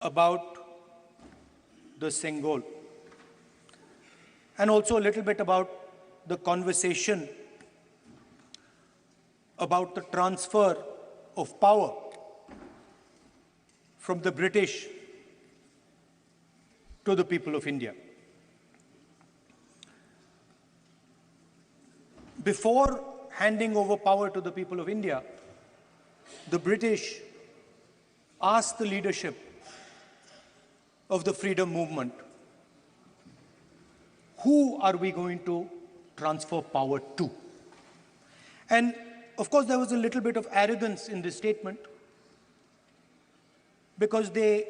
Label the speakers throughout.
Speaker 1: about the Sengol and also a little bit about the conversation about the transfer of power from the British to the people of India. Before handing over power to the people of India, the British asked the leadership of the freedom movement, who are we going to transfer power to? And of course, there was a little bit of arrogance in this statement because they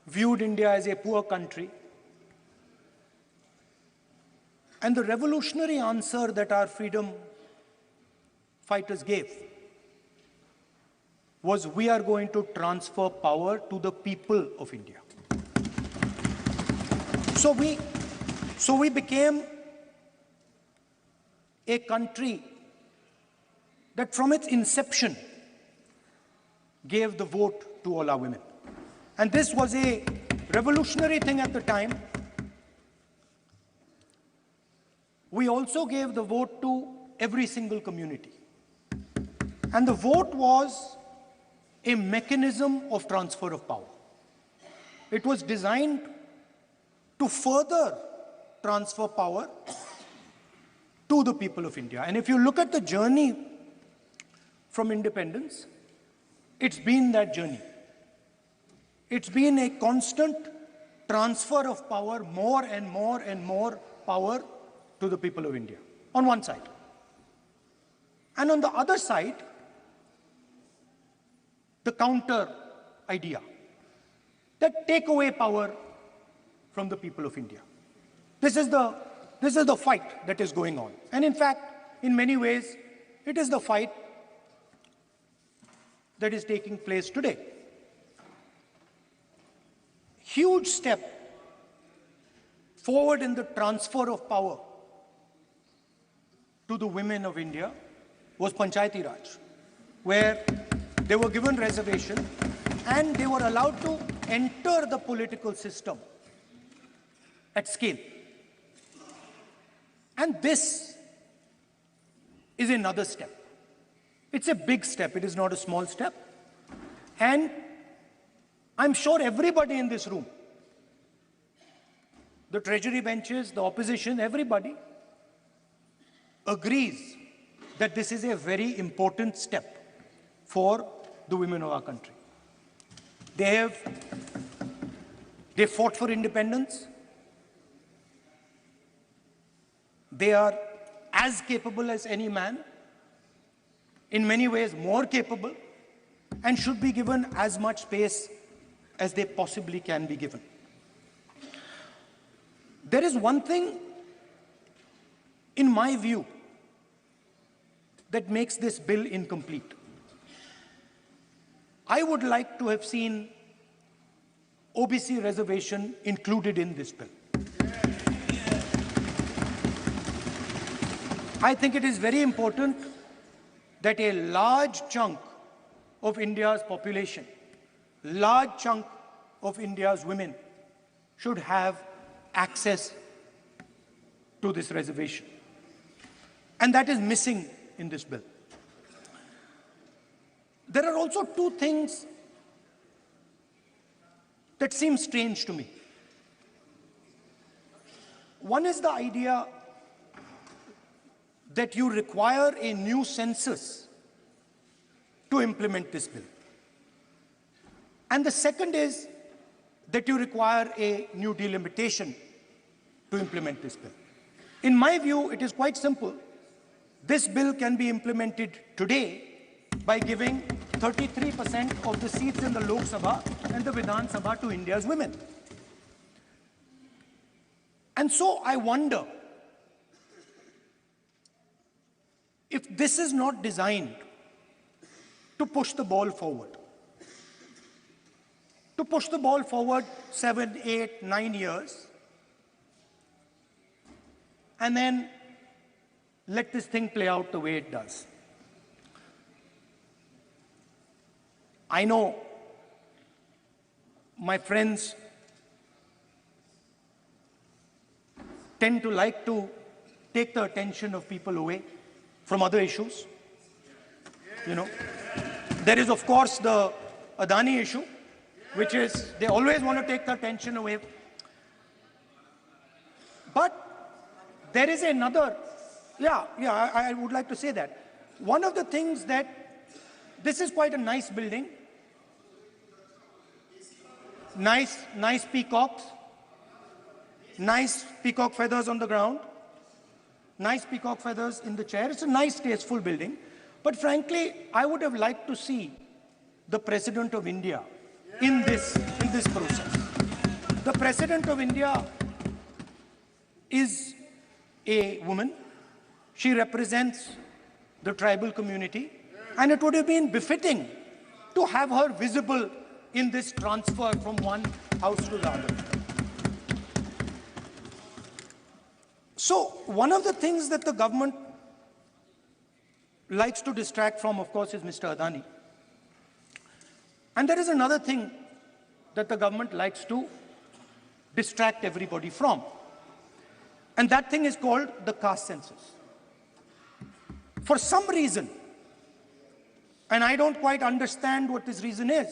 Speaker 1: viewed India as a poor country. And the revolutionary answer that our freedom fighters gave was, we are going to transfer power to the people of India. So we became a country that from its inception gave the vote to all our women. And this was a revolutionary thing at the time. We also gave the vote to every single community. And the vote was a mechanism of transfer of power. It was designed to further transfer power to the people of India. And if you look at the journey from independence, it's been that journey. It's been a constant transfer of power, more and more and more power to the people of India, on one side. And on the other side, the counter idea, that take away power from the people of India. This is the fight that is going on. And in fact, in many ways, it is the fight that is taking place today. Huge step forward in the transfer of power to the women of India was Panchayati Raj, where they were given reservation and they were allowed to enter the political system at scale. And this is another step. It's a big step. It is not a small step. And I'm sure everybody in this room, the treasury benches, the opposition, everybody agrees that this is a very important step for the women of our country. They fought for independence. They are as capable as any man, in many ways more capable, and should be given as much space as they possibly can be given. There is one thing, in my view, that makes this bill incomplete. I would like to have seen OBC reservation included in this bill. I think it is very important that a large chunk of India's population, large chunk of India's women should have access to this reservation. And that is missing in this bill. There are also two things that seem strange to me. One is the idea that you require a new census to implement this bill. And the second is that you require a new delimitation to implement this bill. In my view, it is quite simple. This bill can be implemented today by giving 33% of the seats in the Lok Sabha and the Vidhan Sabha to India's women. And so I wonder if this is not designed to push the ball forward. To push the ball forward 7, 8, 9 years, and then let this thing play out the way it does. I know my friends tend to like to take the attention of people away from other issues. You know, there is of course the Adani issue, which is they always want to take the attention away. But there is another, I would like to say that. One of the things that, this is quite a nice building, nice peacocks, nice peacock feathers on the ground, nice peacock feathers in the chair. It's a nice, tasteful building. But frankly, I would have liked to see the President of India in this process. The President of India is a woman. She represents the tribal community, and it would have been befitting to have her visible in this transfer from one house to the other. So one of the things that the government likes to distract from, of course, is Mr. Adani. And there is another thing that the government likes to distract everybody from. And that thing is called the caste census. For some reason, and I don't quite understand what this reason is,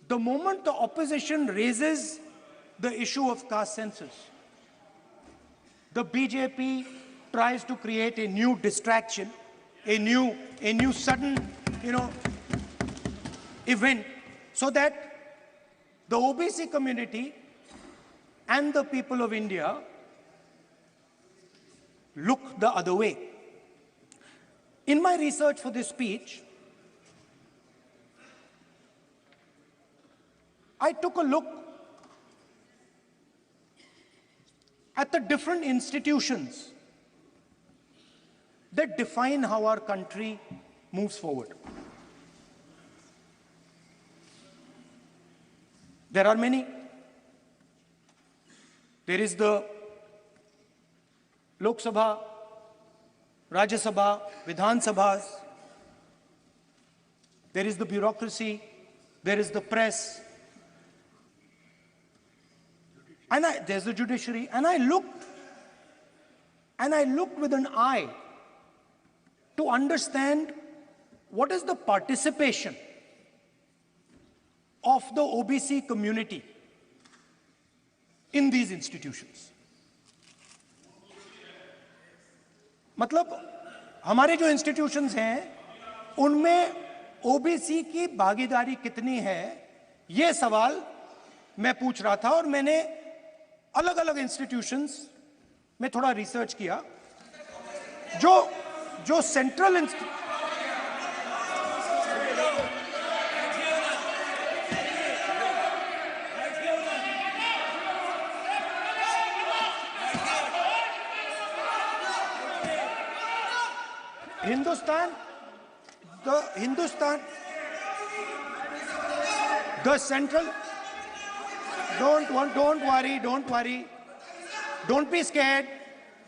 Speaker 1: the moment the opposition raises the issue of caste census, the BJP tries to create a new distraction, a new sudden, event, so that the OBC community and the people of India look the other way. In my research for this speech, I took a look at the different institutions that define how our country moves forward. There are many. There is the Lok Sabha, Rajya Sabha, Vidhan Sabhas. There is the bureaucracy. There is the press. And there's the judiciary. And I looked with an eye to understand what is the participation of the OBC community in these institutions. मतलब हमारे जो institutions हैं, उनमें OBC की भागीदारी कितनी है, ये सवाल मैं पूछ रहा था और मैंने अलग-अलग institutions में थोड़ा research किया, जो central the central, don't worry, don't be scared,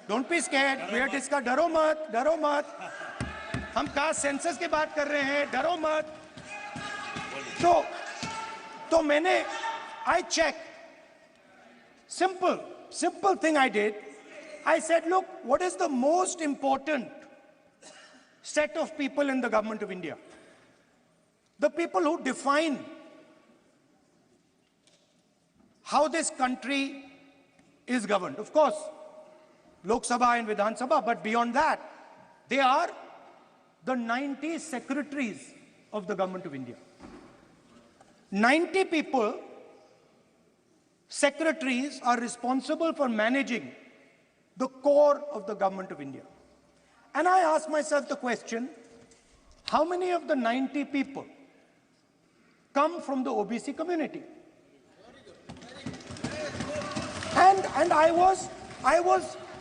Speaker 1: we are discussing, डरो मत, हम कास्ट सेंसस की बात कर रहे हैं, डरो मत. तो मैंने, I checked, simple thing I did, I said, look, what is the most important set of people in the government of India? The people who define how this country is governed. Of course, Lok Sabha and Vidhan Sabha, but beyond that, they are the 90 secretaries of the government of India. 90 people, secretaries, are responsible for managing the core of the government of India. And I asked myself the question, how many of the 90 people come from the OBC community? And I was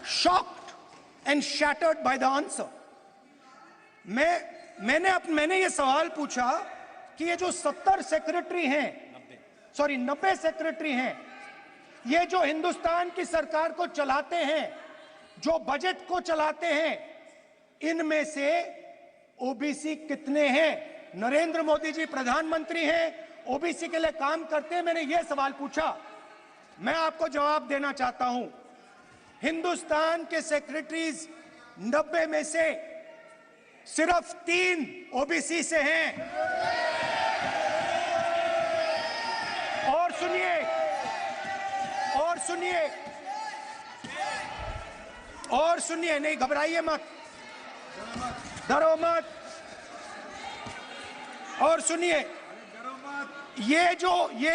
Speaker 1: shocked and shattered by the answer. मैंने ये सवाल पूछा कि ये जो 90 secretary हैं, ये जो हिंदुस्तान की सरकार को चलाते हैं, जो बजट को चलाते हैं, इनमें से ओबीसी कितने हैं? नरेंद्र मोदी जी प्रधानमंत्री हैं, ओबीसी के लिए काम करते हैं, मैंने ये सवाल पूछा। मैं आपको जवाब देना चाहता हूं। हिंदुस्तान के सेक्रेटरीज 90 में से सिर्फ 3 ओबीसी से हैं। और सुनिए, नहीं घबराइए मत, डरो मत। और सुनिए, ये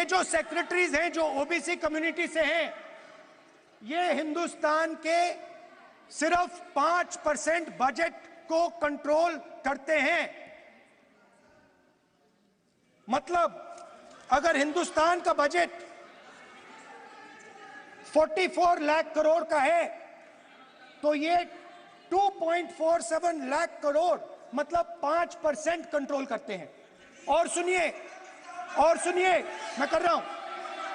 Speaker 1: जो सेक्रेटरीज हैं जो ओबीसी कम्युनिटी से हैं, ये हिंदुस्तान के सिर्फ 5% बजट को कंट्रोल करते हैं। मतलब अगर हिंदुस्तान का बजट 44 लाख करोड़ का है तो ये 2.47 लाख करोड़ मतलब 5% कंट्रोल करते हैं। और सुनिए, मैं कर रहा हूं,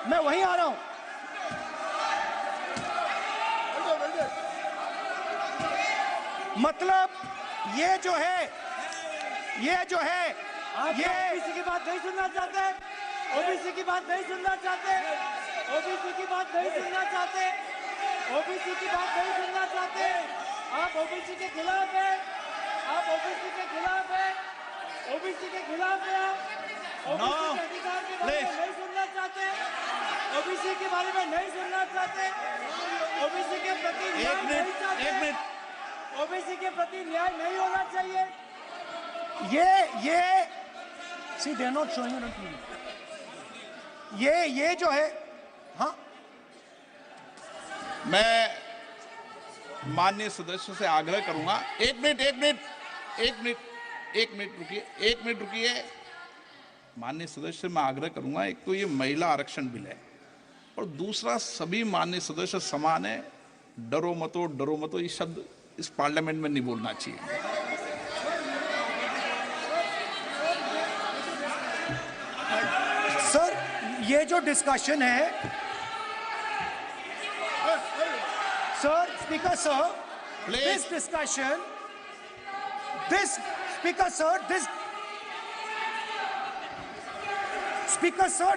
Speaker 1: मैं वहीं आ रहा हूं। मतलब ये जो है
Speaker 2: ओबीसी की बात नहीं सुनना चाहते, ओबीसी की बात नहीं सुनना चाहते, ओबीसी की बात नहीं सुनना चाहते, ओबीसी की बात नहीं सुनना चाहते। आप ओबीसी के खिलाफ है, आप ओबीसी के खिलाफ है, ओबीसी के खिलाफ है। आप ओबीसी के अधिकार के बारे में नहीं सुनना चाहते, ओबीसी के बारे में नहीं सुनना चाहते, ओबीसी के प्रति न्याय नहीं चाहते, ओबीसी के प्रति न्याय नहीं होना चाहिए।
Speaker 1: ये सी दे नॉट शोइंग इट। ये जो है, हाँ,
Speaker 3: मैं माननीय सदस्यों से आग्रह करूंगा। एक मिनट रुकिए। माननीय सदस्य से मैं आग्रह करूंगा, एक तो ये महिला आरक्षण बिल है और दूसरा सभी माननीय सदस्य समान है। डरो मतो ये शब्द इस पार्लियामेंट में नहीं बोलना चाहिए।
Speaker 1: सर, ये जो डिस्कशन है, sir, speaker sir,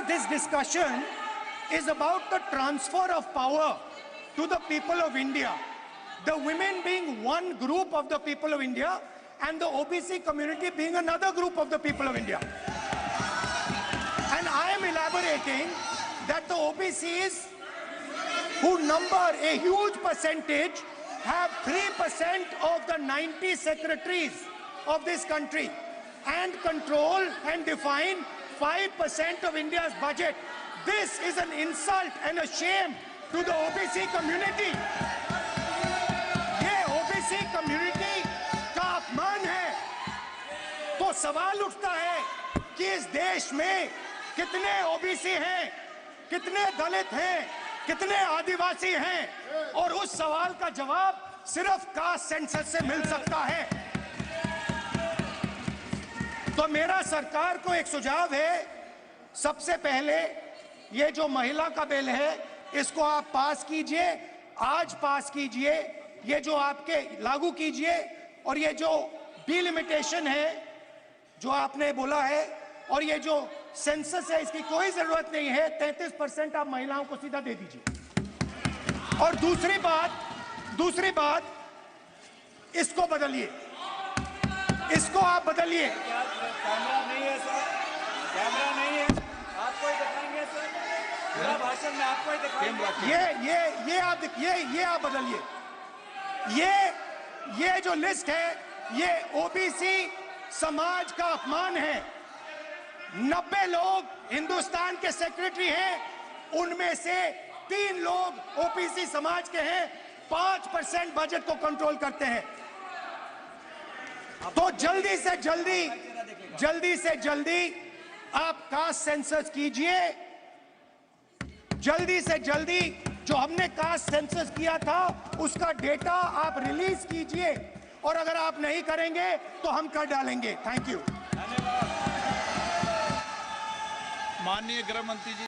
Speaker 1: this discussion is about the transfer of power to the people of India. The women being one group of the people of India and the OBC community being another group of the people of India. And I am elaborating that the OBCs, who number a huge percentage, have 3% of the 90 secretaries of this country and control and define 5% of India's budget. This is an insult and a shame to the OBC community. ये OBC community का अपमान है। तो सवाल उठता है कि इस देश में कितने OBC हैं, कितने दलित हैं, कितने आदिवासी हैं, और उस सवाल का जवाब सिर्फ कास्ट सेंसस से मिल सकता है। तो मेरा सरकार को एक सुझाव है, सबसे पहले ये जो महिला का बिल है इसको आप पास कीजिए, आज पास कीजिए, ये जो आपके लागू कीजिए। और ये जो डिलिमिटेशन है जो आपने बोला है, और ये जो सेंसस है, इसकी कोई जरूरत नहीं है। 33% आप महिलाओं को सीधा दे दीजिए। और दूसरी बात, इसको बदलिए, इसको आप बदलिए।
Speaker 2: कैमरा नहीं है सर, कैमरा नहीं है, आपको ही दिखाएंगे सर, पूरा भाषण में आपको ही दिखाएंगे।
Speaker 1: ये आप बदलिए। ये जो लिस्ट है, ये ओबीसी समाज का अपमान है। 90 लोग हिंदुस्तान के सेक्रेटरी हैं, उनमें से 3 लोग ओबीसी समाज के हैं, 5% बजट को कंट्रोल करते हैं। तो जल्दी से जल्दी आप कास्ट सेंसस कीजिए, जल्दी से जल्दी जो हमने कास्ट सेंसस किया था उसका डेटा आप रिलीज कीजिए, और अगर आप नहीं करेंगे तो हम कर डालेंगे। Thank you.
Speaker 3: माननीय गृह मंत्री जी।